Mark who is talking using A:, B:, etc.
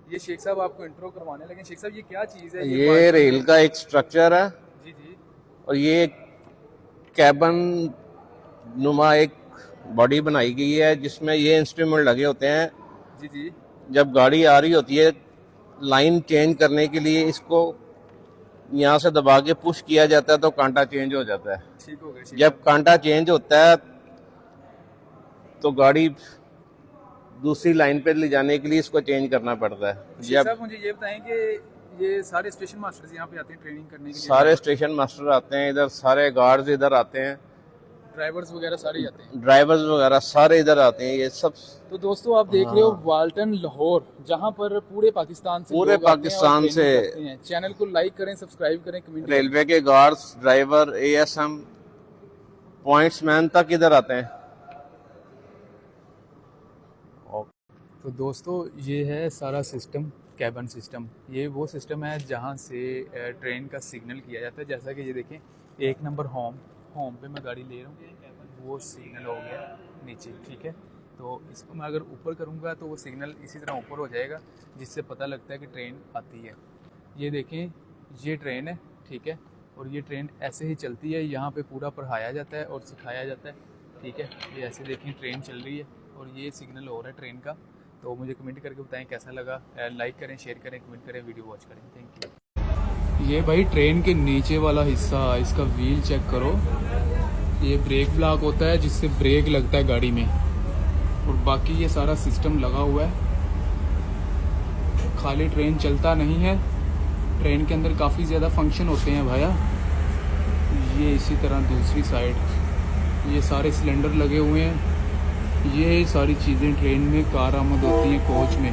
A: ये शेख साहब आपको इंट्रो करवाने लगे। शेख साहब ये क्या चीज़ है?
B: ये रेल का एक स्ट्रक्चर है
A: जी जी।
B: और ये कैबन नुमा एक बॉडी बनाई गई है जिसमें ये इंस्ट्रूमेंट लगे होते हैं।
A: जी जी।
B: जब गाड़ी आ रही होती है लाइन चेंज करने के लिए इसको यहाँ से दबा के पुश किया जाता है तो कांटा चेंज हो जाता है।
A: ठीक हो गया।
B: जब कांटा चेंज होता है तो गाड़ी दूसरी लाइन पे ले जाने के लिए इसको चेंज करना पड़ता है।
A: शेख साहब मुझे ये बताएं कि ये सारे स्टेशन मास्टर्स यहाँ पे आते हैं ट्रेनिंग करने के लिए?
B: सारे स्टेशन मास्टर आते हैं इधर, सारे गार्ड्स इधर आते हैं,
A: ड्राइवर्स वगैरह सारे आते हैं?
B: ड्राइवर्स वगैरह सारे इधर आते हैं ये सब।
A: तो दोस्तों आप देख रहे हो वाल्टन लाहौर, जहाँ पर पूरे पाकिस्तान से चैनल को लाइक करें, सब्सक्राइब करें, कमेंट।
B: रेलवे के गार्ड्स, ड्राइवर, ASM, पॉइंट्समैन तक इधर आते हैं।
A: तो दोस्तों ये है सारा सिस्टम, कैबन सिस्टम। ये वो सिस्टम है जहाँ से ट्रेन का सिग्नल किया जाता है। जैसा कि ये देखें 1 नंबर होम पे मैं गाड़ी ले रहा हूँ, वो सिग्नल हो गया नीचे, ठीक है। तो इसको मैं अगर ऊपर करूँगा तो वो सिग्नल इसी तरह ऊपर हो जाएगा, जिससे पता लगता है कि ट्रेन आती है। ये देखें ये ट्रेन है, ठीक है, और ये ट्रेन ऐसे ही चलती है। यहाँ पे पूरा पढ़ाया जाता है और सिखाया जाता है, ठीक है। ये ऐसे देखें ट्रेन चल रही है और ये सिग्नल हो रहा है ट्रेन का। तो मुझे कमेंट करके बताएं कैसा लगा। लाइक करें, शेयर करें, कमेंट करें, वीडियो वॉच करें। Thank you. ये भाई ट्रेन के नीचे वाला हिस्सा, इसका व्हील चेक करो। ये ब्रेक ब्लॉक होता है जिससे ब्रेक लगता है गाड़ी में, और बाकी ये सारा सिस्टम लगा हुआ है। खाली ट्रेन चलता नहीं है, ट्रेन के अंदर काफ़ी ज़्यादा फंक्शन होते हैं भाया। ये इसी तरह दूसरी साइड ये सारे सिलेंडर लगे हुए हैं। ये सारी चीज़ें ट्रेन में कारआमद होती हैं कोच में।